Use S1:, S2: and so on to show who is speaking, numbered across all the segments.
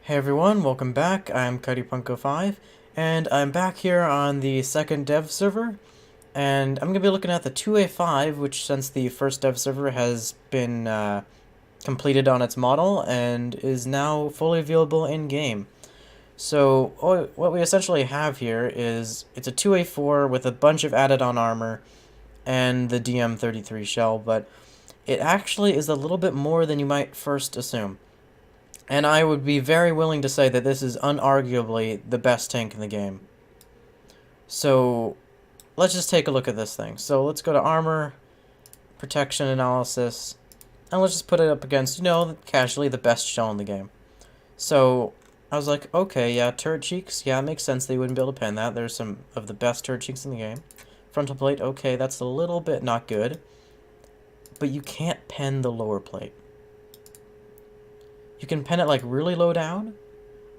S1: Hey everyone, welcome back. I'm CuddyPunk05, and I'm back here on the second dev server, and I'm going to be looking at the 2A5, which since the first dev server has been completed on its model and is now fully viewable in-game. So what we essentially have here is it's a 2A4 with a bunch of added-on armor and the DM33 shell, but it actually is a little bit more than you might first assume. And I would be very willing to say that this is unarguably the best tank in the game. So, let's just take a look at this thing. So, let's go to Armor, Protection Analysis, and let's just put it up against, casually the best shell in the game. So, I was like, okay, yeah, turret cheeks, yeah, it makes sense they wouldn't be able to pen that. There's some of the best turret cheeks in the game. Frontal plate, okay, that's a little bit not good. But you can't pen the lower plate. You can pen it like really low down,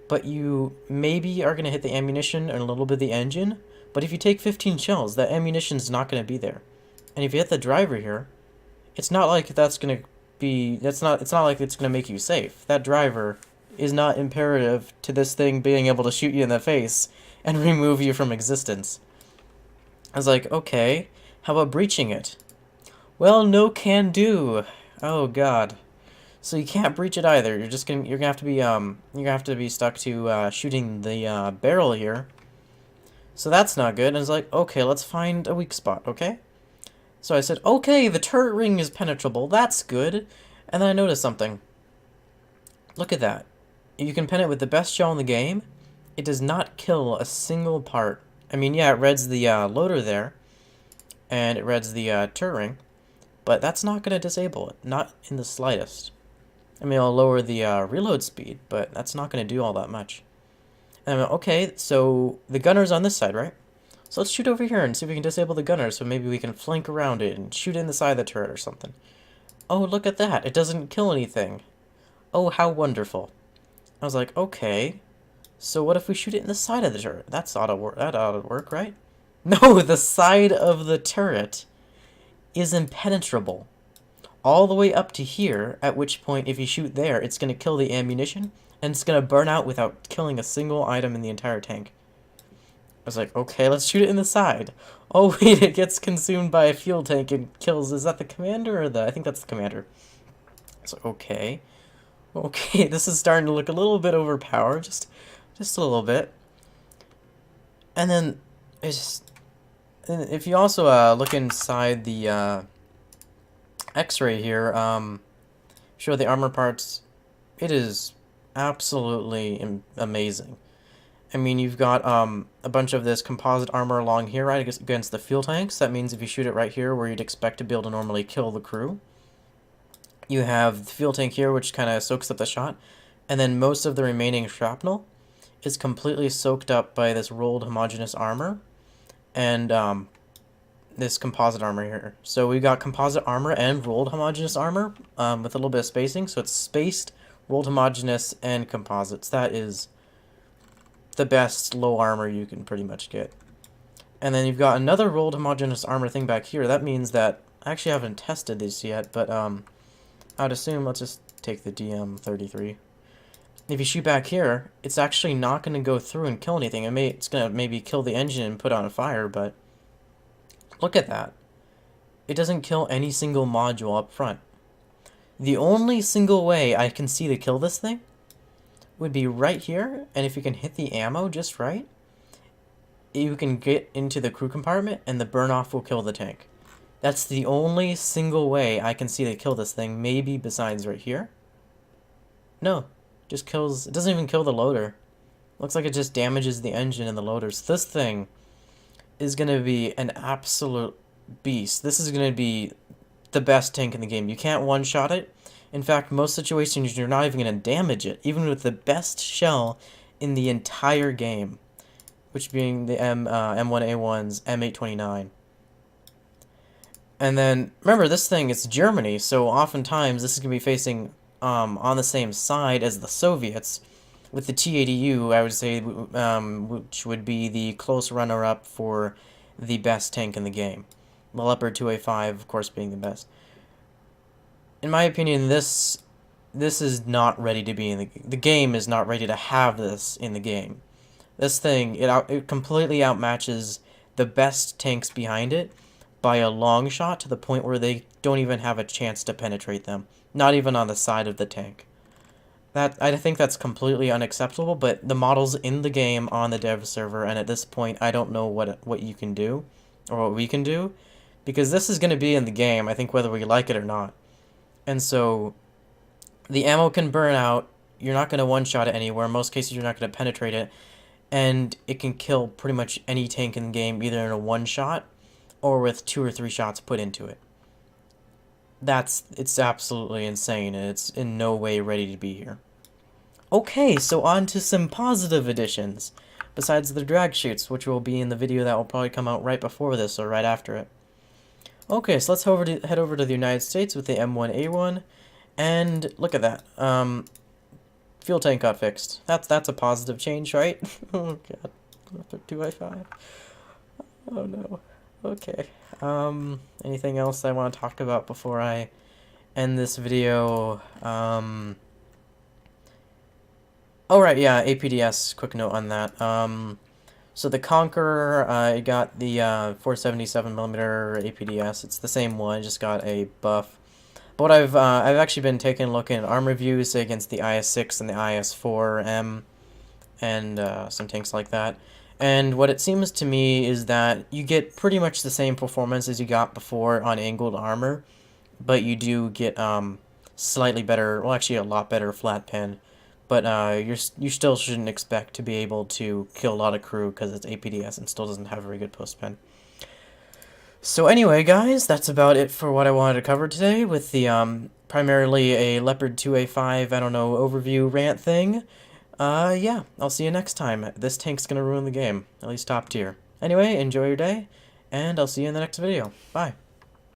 S1: but you maybe are going to hit the ammunition and a little bit of the engine. But if you take 15 shells, that ammunition's not going to be there. And if you hit the driver here, it's not like that's going to be, it's not like it's going to make you safe. That driver is not imperative to this thing being able to shoot you in the face and remove you from existence. I was like, okay, how about breaching it? Well, no can do. Oh god. So you can't breach it either. You're gonna have to be stuck to shooting the barrel here. So that's not good. And it's like, okay, let's find a weak spot, okay? So I said, okay, the turret ring is penetrable. That's good. And then I noticed something. Look at that. You can pen it with the best shell in the game. It does not kill a single part. I mean, yeah, it reds the loader there, and it reds the turret ring, but that's not gonna disable it. Not in the slightest. I mean, it'll lower the reload speed, but that's not going to do all that much. And okay, so the gunner's on this side, right? So let's shoot over here and see if we can disable the gunner, so maybe we can flank around it and shoot in the side of the turret or something. Oh, look at that. It doesn't kill anything. Oh, how wonderful. I was like, okay, so what if we shoot it in the side of the turret? That ought to work, right? No, the side of the turret is impenetrable. All the way up to here, at which point if you shoot there, it's going to kill the ammunition, and it's going to burn out without killing a single item in the entire tank. I was like, okay, let's shoot it in the side. Oh wait, it gets consumed by a fuel tank and kills, is that the commander or the, I think that's the commander. So, okay. Okay, this is starting to look a little bit overpowered, just a little bit. And then, if you also look inside the X-ray here, show the armor parts. It is absolutely amazing. I mean, you've got a bunch of this composite armor along here, right, against the fuel tanks. That means if you shoot it right here, where you'd expect to be able to normally kill the crew, you have the fuel tank here, which kind of soaks up the shot, and then most of the remaining shrapnel is completely soaked up by this rolled homogeneous armor, and this composite armor here. So we got composite armor and rolled homogeneous armor with a little bit of spacing. So it's spaced, rolled homogeneous, and composites. That is the best low armor you can pretty much get. And then you've got another rolled homogeneous armor thing back here. That means that I actually haven't tested this yet, but I'd assume, let's just take the DM33. If you shoot back here, it's actually not going to go through and kill anything. It's going to maybe kill the engine and put on fire, but look at that. It doesn't kill any single module up front. The only single way I can see to kill this thing would be right here, and if you can hit the ammo just right, you can get into the crew compartment and the burn-off will kill the tank. That's the only single way I can see to kill this thing, maybe besides right here. No, just kills, it doesn't even kill the loader. Looks like it just damages the engine and the loaders. This thing is going to be an absolute beast. This is going to be the best tank in the game. You can't one-shot it. In fact, most situations you're not even going to damage it, even with the best shell in the entire game, which being the M1A1's M829. And then, remember, this thing is Germany, so oftentimes this is going to be facing on the same side as the Soviets, with the T-80U, I would say, which would be the close runner-up for the best tank in the game. The Leopard 2A5, of course, being the best. In my opinion, this this is not ready to be in the game is not ready to have this in the game. This thing, it completely outmatches the best tanks behind it by a long shot, to the point where they don't even have a chance to penetrate them. Not even on the side of the tank. I think that's completely unacceptable, but the model's in the game on the dev server, and at this point I don't know what you can do, or what we can do, because this is going to be in the game, I think, whether we like it or not. And so the ammo can burn out, you're not going to one-shot it anywhere, in most cases you're not going to penetrate it, and it can kill pretty much any tank in the game, either in a one-shot or with 2 or 3 shots put into it. It's absolutely insane, and it's in no way ready to be here. Okay, so on to some positive additions, besides the drag chutes, which will be in the video that will probably come out right before this, or right after it. Okay, so let's head over to the United States with the M1A1, and look at that. Fuel tank got fixed. That's a positive change, right? Oh god. Leopard 2A5. Oh no. Okay. Anything else I want to talk about before I end this video? Oh right, yeah, APDS, quick note on that. So the Conqueror, it got the 477mm APDS. It's the same one, just got a buff. But I've actually been taking a look at arm reviews against the IS-6 and the IS-4M, and some tanks like that. And what it seems to me is that you get pretty much the same performance as you got before on angled armor, but you do get slightly better, well actually a lot better flat pen. But you still shouldn't expect to be able to kill a lot of crew because it's APDS and still doesn't have a very good post pen. So anyway, guys, that's about it for what I wanted to cover today with the primarily a Leopard 2A5, I don't know, overview rant thing. Yeah, I'll see you next time. This tank's gonna ruin the game, at least top tier. Anyway, enjoy your day, and I'll see you in the next video. Bye.